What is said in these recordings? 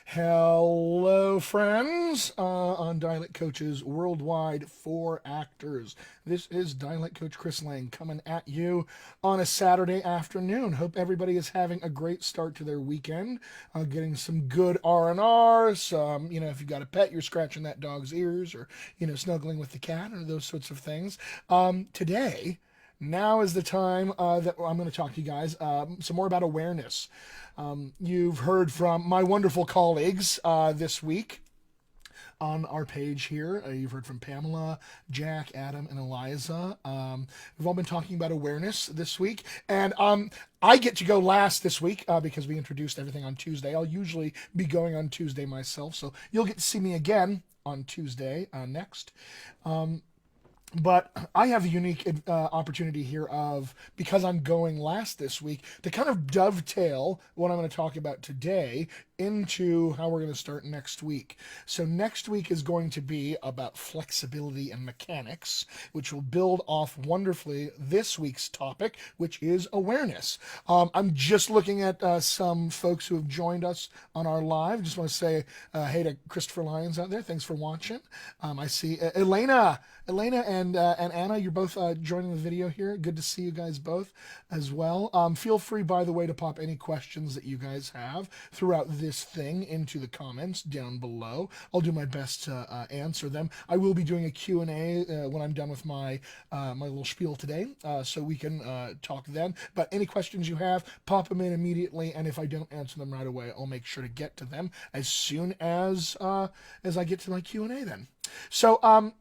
Hello, friends, on Dialect Coaches Worldwide for Actors. This is Dialect Coach Chris Lang coming at you on a Saturday afternoon. Hope everybody is having a great start to their weekend, getting some good R&R. Some, if you've got a pet, you're scratching that dog's ears, or snuggling with the cat, or those sorts of things. Today. Now is the time that I'm going to talk to you guys some more about awareness. You've heard from my wonderful colleagues this week on our page here. You've heard from Pamela, Jack, Adam, and Eliza. We've all been talking about awareness this week. And I get to go last this week because we introduced everything on Tuesday. I'll usually be going on Tuesday myself, so you'll get to see me again on Tuesday next. But I have a unique opportunity here of, because I'm going last this week, to kind of dovetail what I'm going to talk about today into how we're going to start next week. So next week is going to be about flexibility and mechanics, which will build off wonderfully this week's topic, which is awareness. I'm just looking at some folks who have joined us on our live. Just want to say hey to Christopher Lyons out there. Thanks for watching. I see Elena and Anna, you're both joining the video here. Good to see you guys both as well. Feel free, by the way, to pop any questions that you guys have throughout this thing into the comments down below. I'll do my best to answer them. I will be doing a Q&A when I'm done with my my little spiel today, so we can talk then. But any questions you have, pop them in immediately, and if I don't answer them right away, I'll make sure to get to them as soon as I get to my Q&A then. So,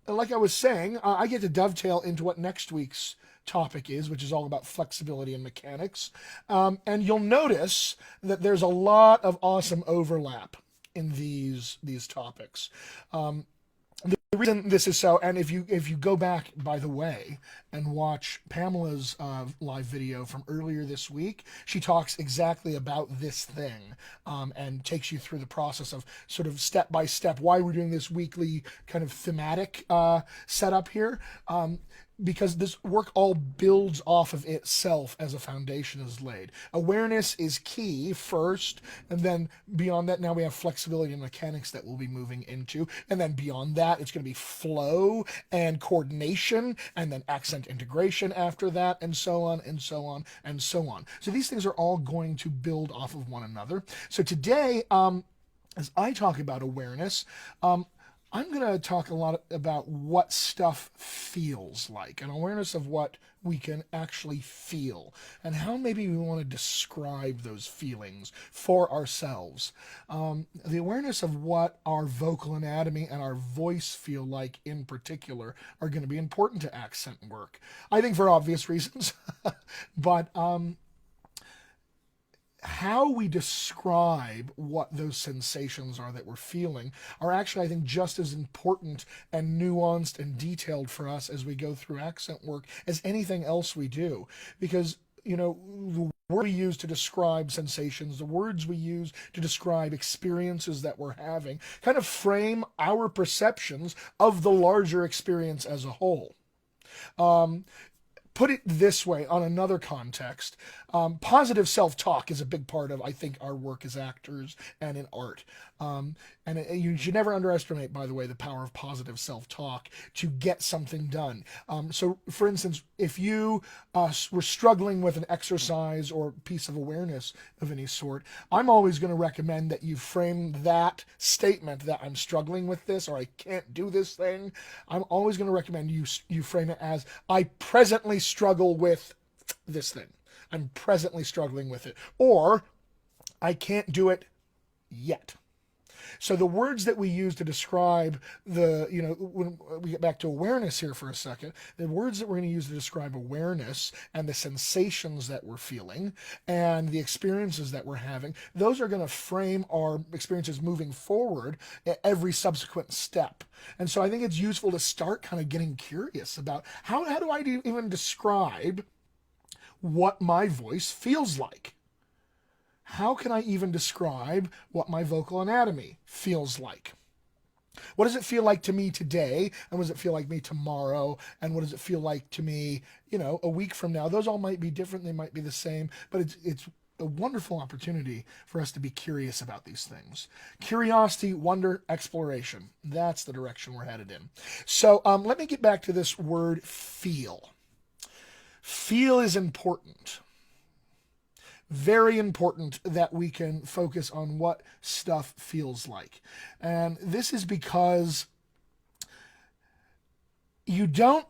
like I was saying, I get to dovetail into what next week's topic is, which is all about flexibility and mechanics. And you'll notice that there's a lot of awesome overlap in these topics. The reason this is so, and if you go back, by the way, and watch Pamela's live video from earlier this week, she talks exactly about this thing, and takes you through the process of sort of step by step why we're doing this weekly kind of thematic setup here. Because this work all builds off of itself as a foundation is laid. Awareness is key first, and then beyond that, now we have flexibility and mechanics that we'll be moving into. And then beyond that, it's going to be flow and coordination, and then accent integration after that, and so on, and so on, and so on. So these things are all going to build off of one another. So today, as I talk about awareness, I'm going to talk a lot about what stuff feels like, an awareness of what we can actually feel, and how maybe we want to describe those feelings for ourselves. The awareness of what our vocal anatomy and our voice feel like in particular are going to be important to accent work. I think for obvious reasons, but how we describe what those sensations are that we're feeling are actually, I think, just as important and nuanced and detailed for us as we go through accent work as anything else we do. Because, the words we use to describe sensations, the words we use to describe experiences that we're having, kind of frame our perceptions of the larger experience as a whole. Um, Put it this way, on another context, positive self-talk is a big part of, I think, our work as actors and in art. And you should never underestimate, by the way, the power of positive self-talk to get something done. So, for instance, if you were struggling with an exercise or piece of awareness of any sort, I'm always going to recommend that you frame that statement, that I'm struggling with this or I can't do this thing. I'm always going to recommend you frame it as, I presently struggle with this thing. I'm presently struggling with it. Or, I can't do it yet. So the words that we use to describe when we get back to awareness here for a second, the words that we're going to use to describe awareness and the sensations that we're feeling and the experiences that we're having, those are going to frame our experiences moving forward at every subsequent step. And so I think it's useful to start kind of getting curious about how do I even describe what my voice feels like? How can I even describe what my vocal anatomy feels like? What does it feel like to me today? And what does it feel like me tomorrow? And what does it feel like to me, a week from now? Those all might be different. They might be the same, but it's a wonderful opportunity for us to be curious about these things. Curiosity, wonder, exploration. That's the direction we're headed in. So let me get back to this word feel. Feel is important. Very important that we can focus on what stuff feels like. And this is because you don't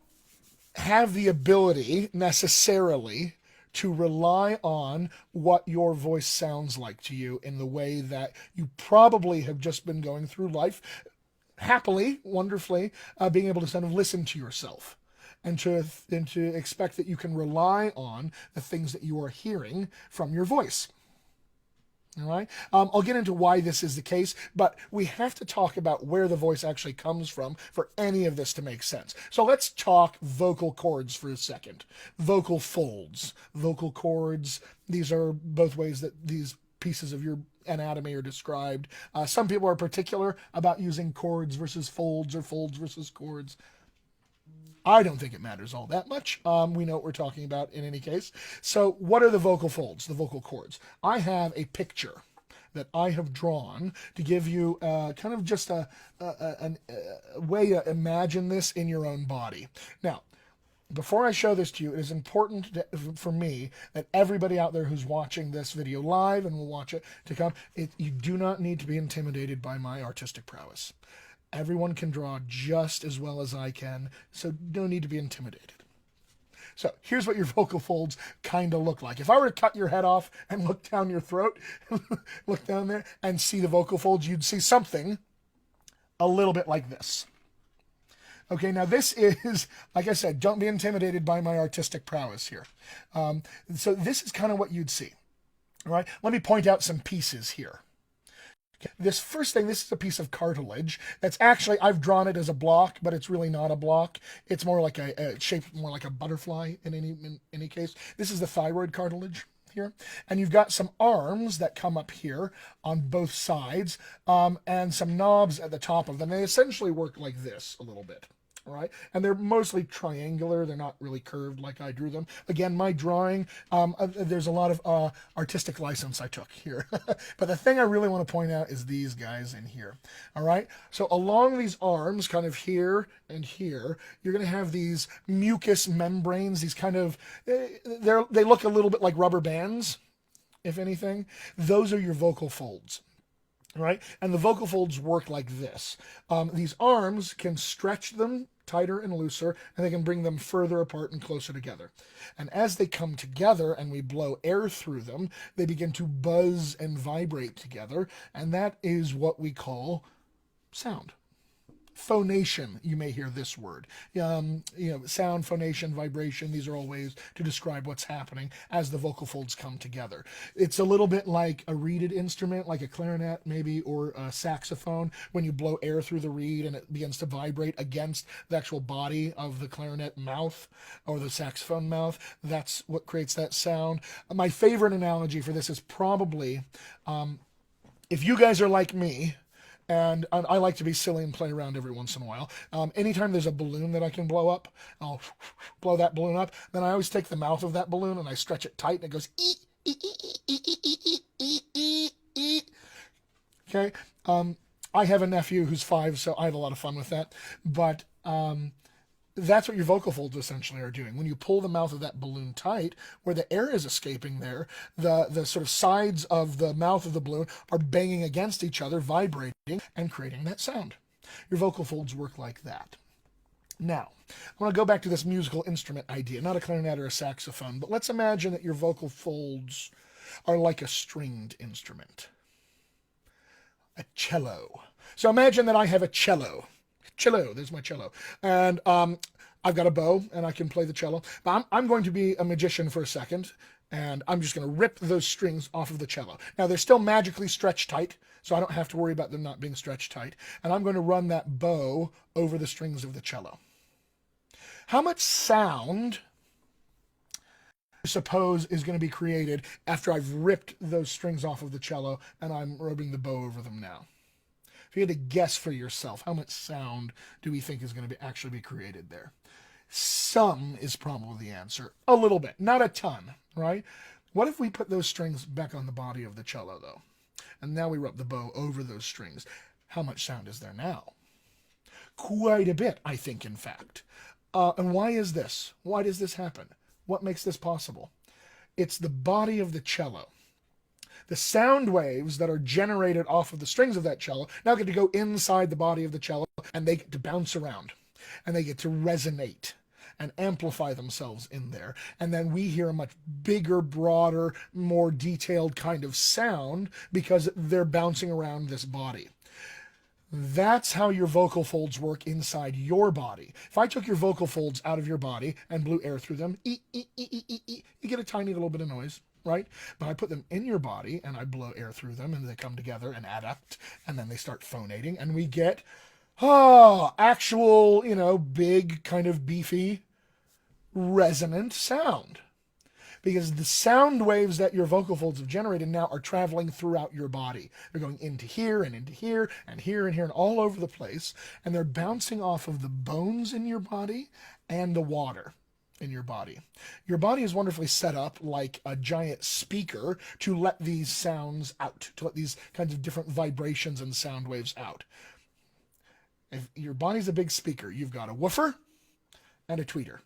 have the ability necessarily to rely on what your voice sounds like to you in the way that you probably have just been going through life happily, wonderfully, being able to kind of listen to yourself and to expect that you can rely on the things that you are hearing from your voice. All right. I'll get into why this is the case, but we have to talk about where the voice actually comes from for any of this to make sense. So let's talk vocal cords for a second. Vocal folds, vocal cords. These are both ways that these pieces of your anatomy are described. Some people are particular about using cords versus folds or folds versus cords. I don't think it matters all that much. We know what we're talking about in any case. So what are the vocal folds, the vocal cords? I have a picture that I have drawn to give you kind of just a way to imagine this in your own body. Now, before I show this to you, it is important for me that everybody out there who's watching this video live and will watch it to come, you do not need to be intimidated by my artistic prowess. Everyone can draw just as well as I can, so no need to be intimidated. So here's what your vocal folds kind of look like. If I were to cut your head off and look down your throat, look down there and see the vocal folds, you'd see something a little bit like this. Okay, now this is, like I said, don't be intimidated by my artistic prowess here. So this is kind of what you'd see. All right, let me point out some pieces here. This first thing, this is a piece of cartilage that's actually, I've drawn it as a block, but it's really not a block. It's more like a shaped more like a butterfly in any case. This is the thyroid cartilage here. And you've got some arms that come up here on both sides, and some knobs at the top of them. They essentially work like this a little bit. All right, and they're mostly triangular. They're not really curved like I drew them. Again, my drawing, there's a lot of artistic license I took here. But the thing I really want to point out is these guys in here. All right, so along these arms, kind of here and here, you're going to have these mucous membranes. These kind of, they look a little bit like rubber bands, if anything. Those are your vocal folds. Right? And the vocal folds work like this. These arms can stretch them tighter and looser, and they can bring them further apart and closer together. And as they come together and we blow air through them, they begin to buzz and vibrate together, and that is what we call sound. Phonation, you may hear this word. Sound, phonation, vibration, these are all ways to describe what's happening as the vocal folds come together. It's a little bit like a reeded instrument, like a clarinet maybe, or a saxophone, when you blow air through the reed and it begins to vibrate against the actual body of the clarinet mouth or the saxophone mouth. That's what creates that sound. My favorite analogy for this is probably, if you guys are like me, and I like to be silly and play around every once in a while. Anytime there's a balloon that I can blow up, I'll blow that balloon up. Then I always take the mouth of that balloon and I stretch it tight and it goes eat, eat, eat, eat, eat, eat, eat, eat. Okay. I have a nephew who's 5, so I have a lot of fun with that. But that's what your vocal folds essentially are doing. When you pull the mouth of that balloon tight, where the air is escaping there, the sort of sides of the mouth of the balloon are banging against each other, vibrating, and creating that sound. Your vocal folds work like that. Now, I want to go back to this musical instrument idea, not a clarinet or a saxophone, but let's imagine that your vocal folds are like a stringed instrument. A cello. So imagine that I have a cello. Cello, there's my cello. And I've got a bow and I can play the cello. But I'm going to be a magician for a second, and I'm just going to rip those strings off of the cello. Now, they're still magically stretched tight, so I don't have to worry about them not being stretched tight. And I'm going to run that bow over the strings of the cello. How much sound, I suppose, is going to be created after I've ripped those strings off of the cello and I'm rubbing the bow over them now? If you had to guess for yourself, how much sound do we think is going to actually be created there? Some is probably the answer. A little bit, not a ton, right? What if we put those strings back on the body of the cello, though? And now we rub the bow over those strings. How much sound is there now? Quite a bit, I think, in fact. And why is this? Why does this happen? What makes this possible? It's the body of the cello. The sound waves that are generated off of the strings of that cello now get to go inside the body of the cello, and they get to bounce around, and they get to resonate and amplify themselves in there. And then we hear a much bigger, broader, more detailed kind of sound because they're bouncing around this body. That's how your vocal folds work inside your body. If I took your vocal folds out of your body and blew air through them, you get a tiny little bit of noise, right? But I put them in your body and I blow air through them and they come together and adapt, and then they start phonating, and we get, actual, big, kind of beefy, resonant sound. Because the sound waves that your vocal folds have generated now are traveling throughout your body. They're going into here and into here and here and here and all over the place. And they're bouncing off of the bones in your body and the water in your body. Your body is wonderfully set up like a giant speaker to let these sounds out, to let these kinds of different vibrations and sound waves out. If your body's a big speaker, you've got a woofer and a tweeter.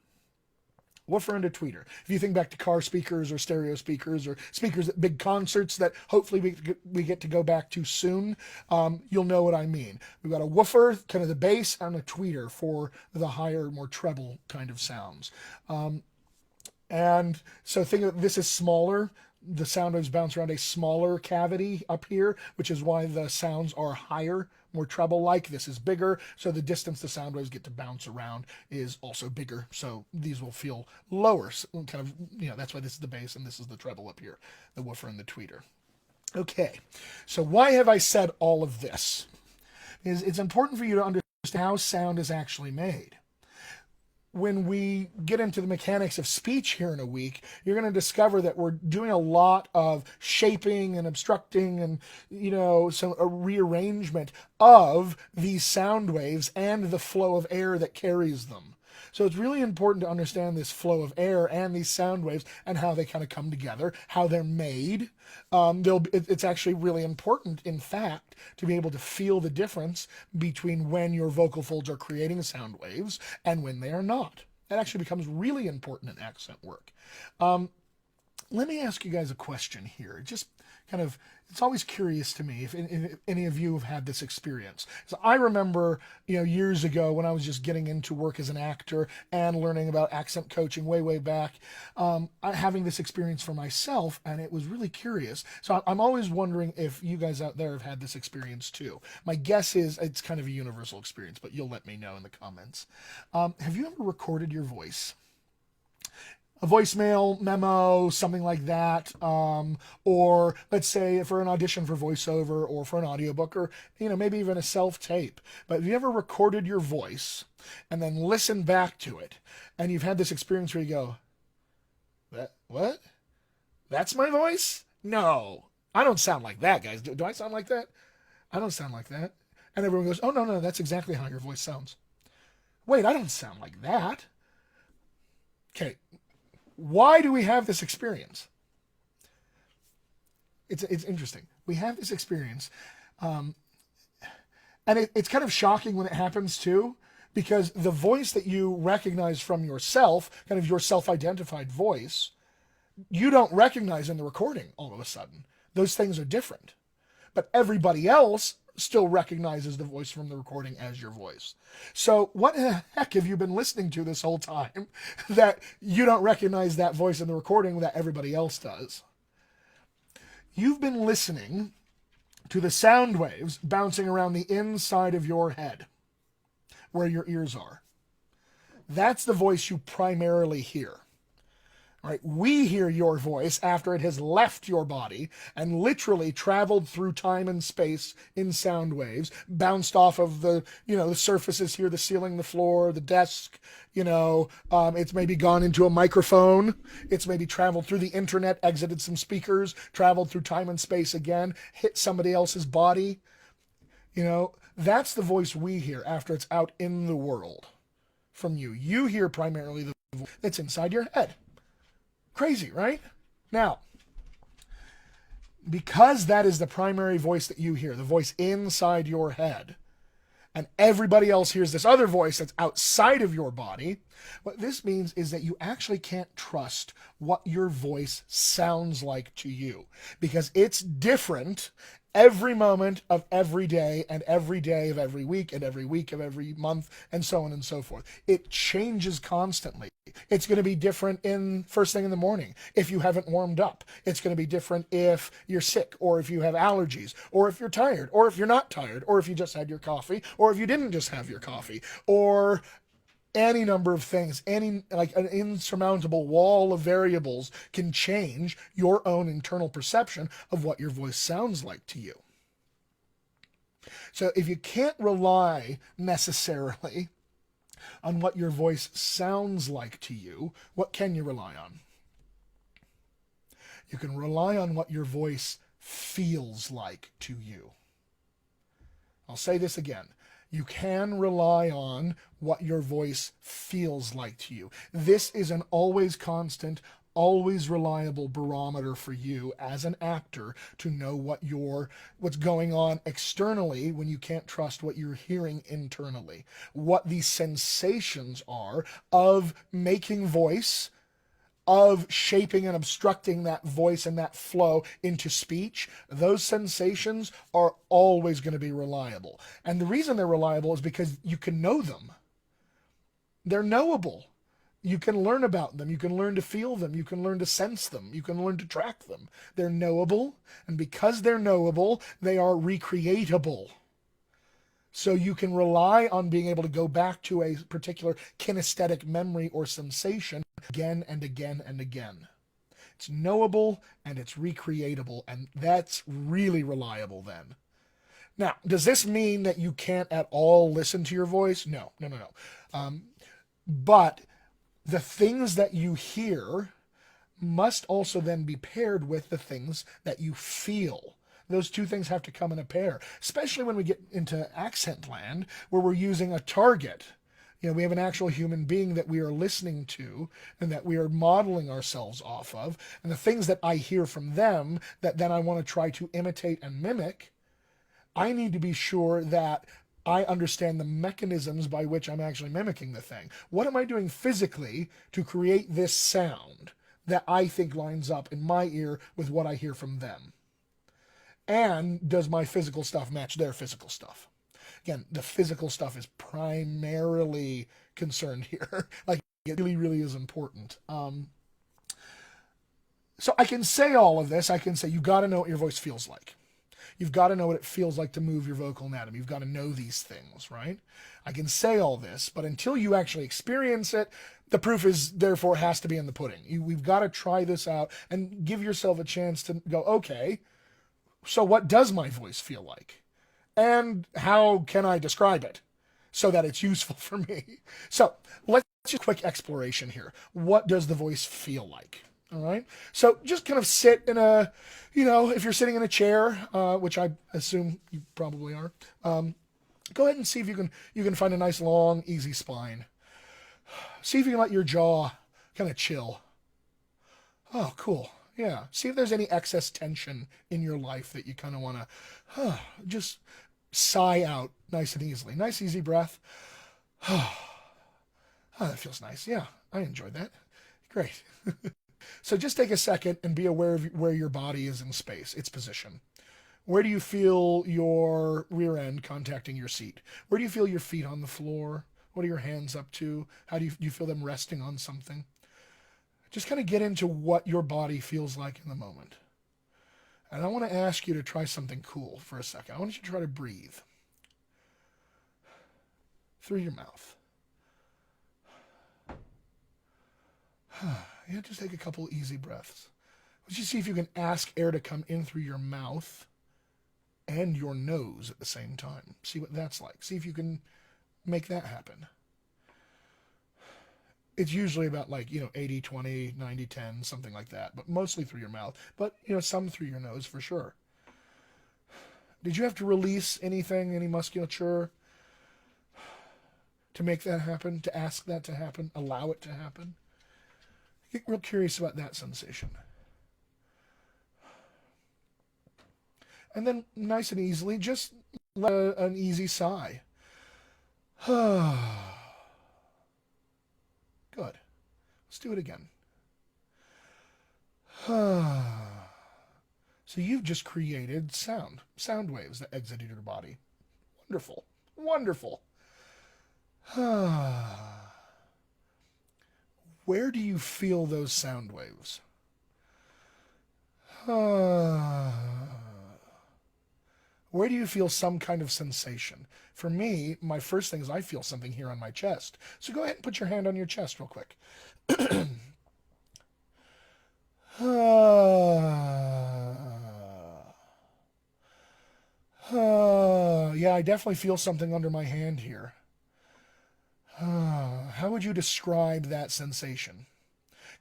Woofer and a tweeter. If you think back to car speakers or stereo speakers or speakers at big concerts that hopefully we get to go back to soon, you'll know what I mean. We've got a woofer, kind of the bass, and a tweeter for the higher, more treble kind of sounds. And so think of this as smaller. The sound waves bounce around a smaller cavity up here, which is why the sounds are higher, more treble-like. This is bigger, so the distance the sound waves get to bounce around is also bigger. So these will feel lower, kind of, that's why this is the bass and this is the treble up here, the woofer and the tweeter. Okay, so why have I said all of this? Because it's important for you to understand how sound is actually made. When we get into the mechanics of speech here in a week, you're going to discover that we're doing a lot of shaping and obstructing and, a rearrangement of these sound waves and the flow of air that carries them. So it's really important to understand this flow of air and these sound waves and how they kind of come together, how they're made. It's actually really important, in fact, to be able to feel the difference between when your vocal folds are creating sound waves and when they are not. That actually becomes really important in accent work. Let me ask you guys a question here. Just kind of, it's always curious to me if any of you have had this experience. So I remember, years ago when I was just getting into work as an actor and learning about accent coaching way back, having this experience for myself, and it was really curious. So I'm always wondering if you guys out there have had this experience too. My guess is it's kind of a universal experience, but you'll let me know in the comments. Have you ever recorded your voice? A voicemail, memo, something like that, or let's say for an audition for voiceover or for an audiobook, or maybe even a self-tape. But have you ever recorded your voice and then listened back to it, and you've had this experience where you go, what? That's my voice? No, I don't sound like that, guys. Do I sound like that? I don't sound like that. And everyone goes, oh, no, that's exactly how your voice sounds. Wait, I don't sound like that. Okay. Why do we have this experience? It's interesting. We have this experience, and it's kind of shocking when it happens too, because the voice that you recognize from yourself, kind of your self-identified voice, you don't recognize in the recording all of a sudden. Those things are different. But everybody else still recognizes the voice from the recording as your voice. So what the heck have you been listening to this whole time that you don't recognize that voice in the recording that everybody else does? You've been listening to the sound waves bouncing around the inside of your head, where your ears are. That's the voice you primarily hear. Right? We hear your voice after it has left your body and literally traveled through time and space in sound waves, bounced off of the surfaces here, the ceiling, the floor, the desk. It's maybe gone into a microphone. It's maybe traveled through the internet, exited some speakers, traveled through time and space again, hit somebody else's body. That's the voice we hear after it's out in the world from you. You hear primarily the voice that's inside your head. Crazy, right? Now, Because that is the primary voice that you hear, the voice inside your head, and everybody else hears this other voice that's outside of your body, what this means is that you actually can't trust what your voice sounds like to you, because it's different every moment of every day, and every day of every week, and every week of every month, and so on and so forth. It changes constantly. It's going to be different in first thing in the morning if you haven't warmed up. It's going to be different if you're sick, or if you have allergies, or if you're tired, or if you're not tired, or if you just had your coffee, or if you didn't just have your coffee, or any number of things. Any, like, an insurmountable wall of variables can change your own internal perception of what your voice sounds like to you. So if you can't rely necessarily on what your voice sounds like to you, what can you rely on? You can rely on what your voice feels like to you. I'll say this again. You can rely on what your voice feels like to you. This is an always constant, always reliable barometer for you as an actor to know what's going on externally when you can't trust what you're hearing internally. What the sensations are of making voice, of shaping and obstructing that voice and that flow into speech, those sensations are always going to be reliable. And the reason they're reliable is because you can know them. They're knowable. You can learn about them. You can learn to feel them. You can learn to sense them. You can learn to track them. They're knowable. And because they're knowable, they are recreatable. So you can rely on being able to go back to a particular kinesthetic memory or sensation again and again and again. It's knowable and it's recreatable, and that's really reliable then. Now, does this mean that you can't at all listen to your voice? No, no, no, no. But the things that you hear must also then be paired with the things that you feel. Those two things have to come in a pair, especially when we get into accent land where we're using a target. We have an actual human being that we are listening to and that we are modeling ourselves off of. And the things that I hear from them that then I want to try to imitate and mimic, I need to be sure that I understand the mechanisms by which I'm actually mimicking the thing. What am I doing physically to create this sound that I think lines up in my ear with what I hear from them? And does my physical stuff match their physical stuff? Again, the physical stuff is primarily concerned here. Like, it really, really is important. So I can say all of this. I can say you got to know what your voice feels like. You've got to know what it feels like to move your vocal anatomy. You've got to know these things, right? I can say all this, but until you actually experience it, the proof is therefore has to be in the pudding. We've got to try this out and give yourself a chance to go, okay, so what does my voice feel like? And how can I describe it so that it's useful for me? So let's just quick exploration here. What does the voice feel like? All right. So just kind of sit in a, if you're sitting in a chair, which I assume you probably are, go ahead and see if you can find a nice long, easy spine. See if you can let your jaw kind of chill. Oh, cool. Yeah. See if there's any excess tension in your life that you kind of want to just sigh out nice and easily. Nice, easy breath. Oh, that feels nice. Yeah, I enjoyed that. Great. So just take a second and be aware of where your body is in space, its position. Where do you feel your rear end contacting your seat? Where do you feel your feet on the floor? What are your hands up to? How do you feel them resting on something? Just kind of get into what your body feels like in the moment. And I want to ask you to try something cool for a second. I want you to try to breathe through your mouth. Yeah, just take a couple easy breaths. Let's just see if you can ask air to come in through your mouth and your nose at the same time. See what that's like. See if you can make that happen. It's usually about 80, 20, 90, 10, something like that, but mostly through your mouth. But, some through your nose for sure. Did you have to release anything, any musculature to make that happen, to ask that to happen, allow it to happen? Get real curious about that sensation. And then nice and easily, just let an easy sigh. Good. Let's do it again. So you've just created sound waves that exited your body. Wonderful. Wonderful. Where do you feel those sound waves? Where do you feel some kind of sensation? For me, my first thing is I feel something here on my chest. So go ahead and put your hand on your chest real quick. Yeah, I definitely feel something under my hand here. How would you describe that sensation?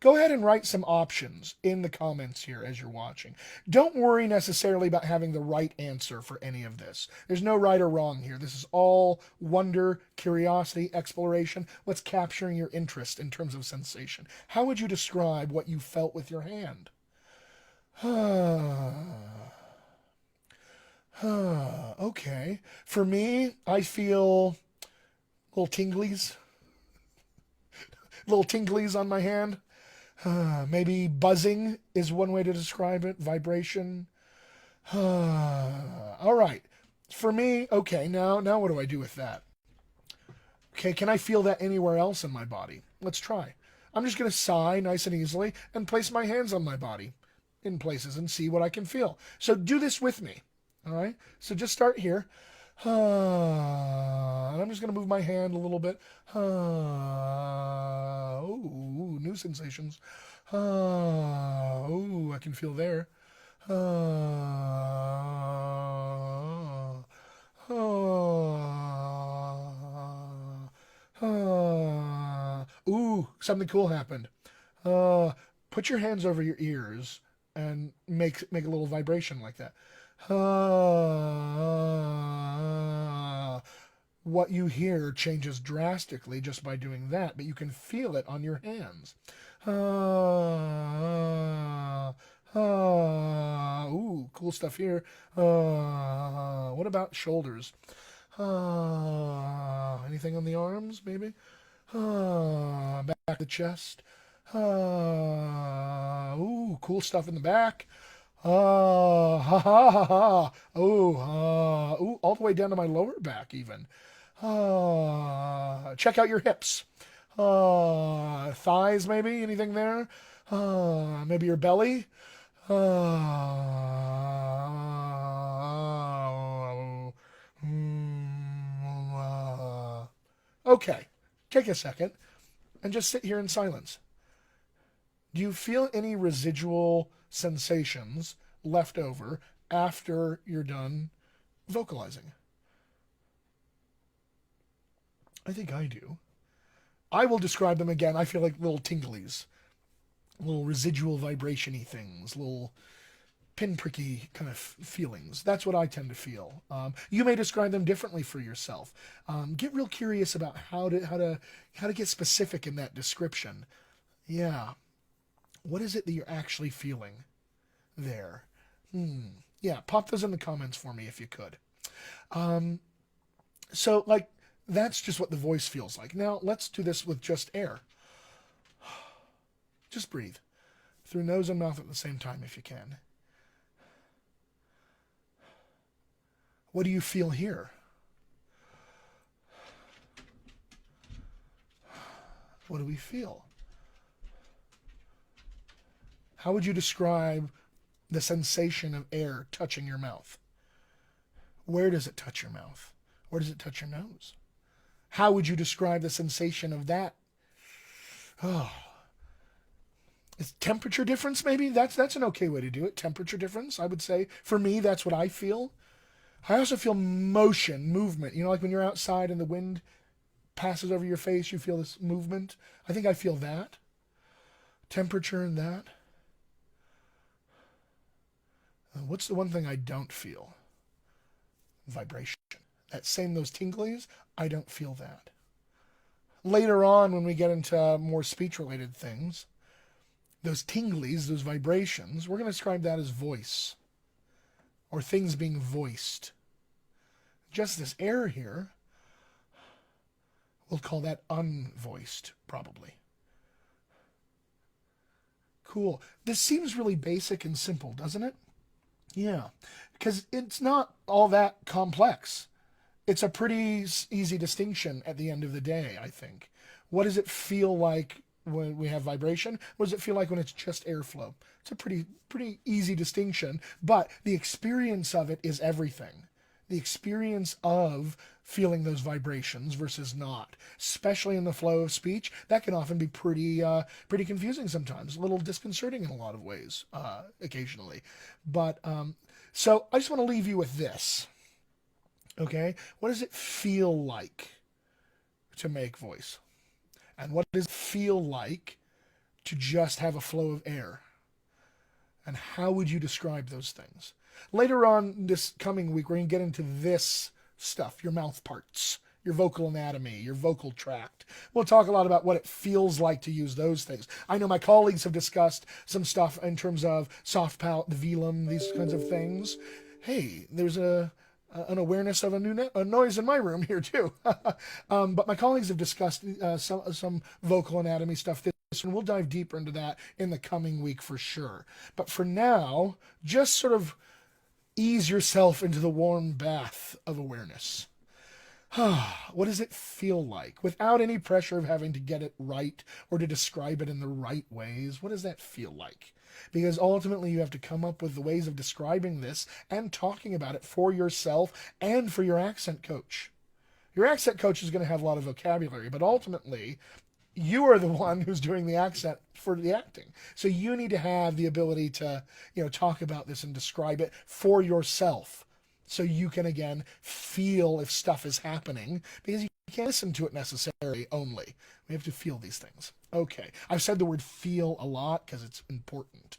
Go ahead and write some options in the comments here as you're watching. Don't worry necessarily about having the right answer for any of this. There's no right or wrong here. This is all wonder, curiosity, exploration. What's capturing your interest in terms of sensation? How would you describe what you felt with your hand? Okay. For me, I feel little tinglies. Little tinglies on my hand. Maybe buzzing is one way to describe it. Vibration. All right. For me, okay, now what do I do with that? Okay, can I feel that anywhere else in my body? Let's try. I'm just going to sigh nice and easily and place my hands on my body in places and see what I can feel. So do this with me. All right? So just start here. And I'm just going to move my hand a little bit. Oh, new sensations. Oh, I can feel there. Ooh, something cool happened. Uh, Put your hands over your ears and make a little vibration like that. What you hear changes drastically just by doing that, but you can feel it on your hands. Ooh, cool stuff here. What about shoulders? Anything on the arms, maybe? Back of the chest. Ooh, cool stuff in the back. Ha ha ha ha. Oh, ooh, all the way down to my lower back, even. Check out your hips. Thighs, maybe? Anything there? Maybe your belly? Okay, take a second and just sit here in silence. Do you feel any residual sensations left over after you're done vocalizing? I think I do. I will describe them again. I feel like little tinglies, little residual vibration-y things, little pinpricky kind of feelings. That's what I tend to feel. You may describe them differently for yourself. Get real curious about how to get specific in that description. Yeah. What is it that you're actually feeling there? Yeah, pop those in the comments for me if you could. So, like, that's just what the voice feels like. Now, let's do this with just air. Just breathe through nose and mouth at the same time if you can. What do you feel here? What do we feel? How would you describe the sensation of air touching your mouth? Where does it touch your mouth? Where does it touch your nose? How would you describe the sensation of that? Oh, is temperature difference maybe? That's an okay way to do it. Temperature difference, I would say. For me, that's what I feel. I also feel motion, movement. You know, like when you're outside and the wind passes over your face, you feel this movement. I think I feel that. Temperature and that. What's the one thing I don't feel? Vibration. Those tinglies, I don't feel that. Later on, when we get into more speech-related things, those tinglies, those vibrations, we're going to describe that as voice or things being voiced. Just this air here, we'll call that unvoiced, probably. Cool. This seems really basic and simple, doesn't it? Yeah, because it's not all that complex. It's a pretty easy distinction at the end of the day, I think. What does it feel like when we have vibration? What does it feel like when it's just airflow? It's a pretty easy distinction, but the experience of it is everything. The experience of feeling those vibrations versus not, especially in the flow of speech, that can often be pretty confusing sometimes, a little disconcerting in a lot of ways, occasionally. But so I just want to leave you with this. Okay, what does it feel like to make voice? And what does it feel like to just have a flow of air? And how would you describe those things? Later on this coming week, we're going to get into this stuff, your mouth parts, your vocal anatomy, your vocal tract. We'll talk a lot about what it feels like to use those things. I know my colleagues have discussed some stuff in terms of soft palate, the velum, these kinds of things. Hey, there's an awareness of a noise in my room here too. But my colleagues have discussed some vocal anatomy stuff. And we'll dive deeper into that in the coming week for sure. But for now, just sort of ease yourself into the warm bath of awareness. What does it feel like? Without any pressure of having to get it right or to describe it in the right ways, what does that feel like? Because ultimately you have to come up with the ways of describing this and talking about it for yourself and for your accent coach. Your accent coach is going to have a lot of vocabulary, but ultimately you are the one who's doing the accent for the acting. So you need to have the ability to, talk about this and describe it for yourself. So you can, again, feel if stuff is happening, because you can't listen to it necessarily only. We have to feel these things. Okay. I've said the word feel a lot because it's important,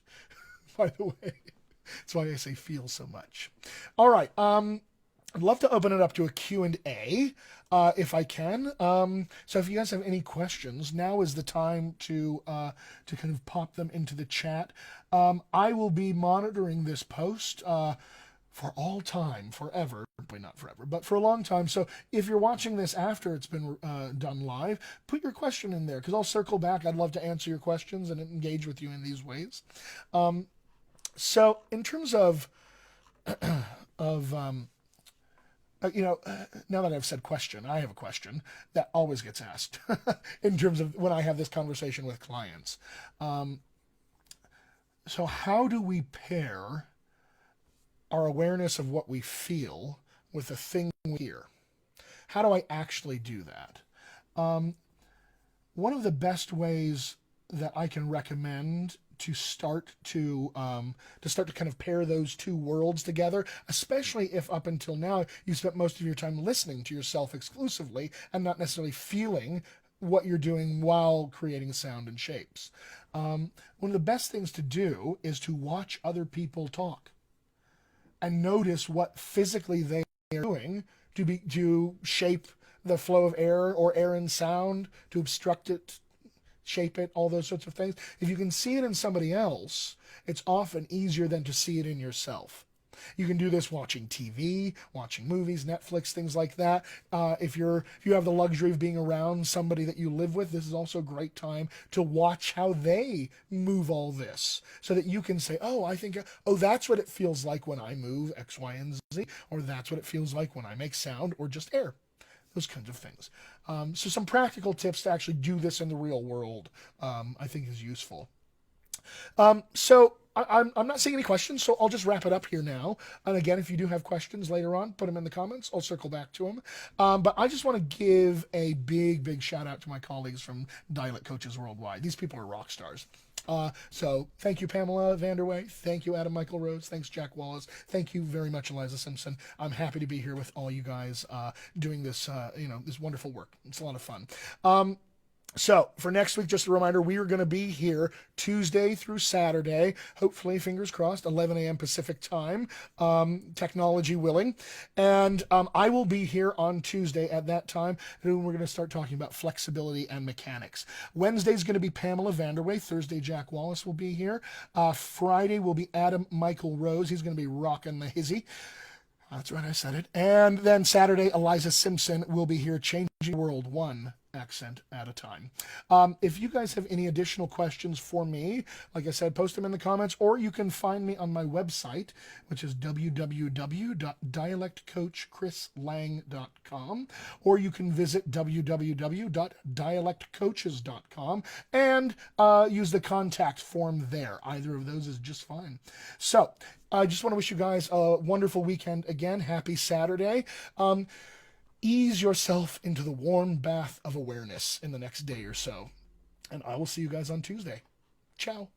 by the way. That's why I say feel so much. All right. I'd love to open it up to a Q&A, if I can. So if you guys have any questions, now is the time to kind of pop them into the chat. I will be monitoring this post for all time, forever. Probably not forever, but for a long time. So if you're watching this after it's been done live, put your question in there because I'll circle back. I'd love to answer your questions and engage with you in these ways. So in terms of of now that I've said question, I have a question that always gets asked in terms of when I have this conversation with clients. So how do we pair our awareness of what we feel with the thing we hear? How do I actually do that? One of the best ways that I can recommend to start to kind of pair those two worlds together, especially if up until now you spent most of your time listening to yourself exclusively and not necessarily feeling what you're doing while creating sound and shapes. One of the best things to do is to watch other people talk and notice what physically they are doing to shape the flow of air or air and sound, to obstruct it, shape it, all those sorts of things. If you can see it in somebody else, it's often easier than to see it in yourself. You can do this watching TV, watching movies, Netflix, things like that. If you have the luxury of being around somebody that you live with, this is also a great time to watch how they move all this, so that you can say, that's what it feels like when I move X, Y, and Z, or that's what it feels like when I make sound or just air. Those kinds of things. So some practical tips to actually do this in the real world, I think is useful. So I'm not seeing any questions, so I'll just wrap it up here now. And again, if you do have questions later on, put them in the comments. I'll circle back to them. But I just want to give a big shout out to my colleagues from Dialect Coaches Worldwide. These people are rock stars. So thank you, Pamela Vanderway. Thank you, Adam Michael Rhodes. Thanks, Jack Wallace. Thank you very much, Eliza Simpson. I'm happy to be here with all you guys doing this, this wonderful work. It's a lot of fun. So, for next week, just a reminder, we are going to be here Tuesday through Saturday, hopefully, fingers crossed, 11 a.m. Pacific time, technology willing. And I will be here on Tuesday at that time, and we're going to start talking about flexibility and mechanics. Wednesday is going to be Pamela Vanderway. Thursday, Jack Wallace will be here. Friday will be Adam Michael Rose. He's going to be rocking the hizzy. That's right, I said it. And then Saturday, Eliza Simpson will be here, changing the world one accent at a time. If you guys have any additional questions for me, like I said, post them in the comments, or you can find me on my website, which is www.dialectcoachchrislang.com, or you can visit www.dialectcoaches.com and use the contact form there. Either of those is just fine. So, I just want to wish you guys a wonderful weekend again. Happy Saturday. Ease yourself into the warm bath of awareness in the next day or so. And I will see you guys on Tuesday. Ciao.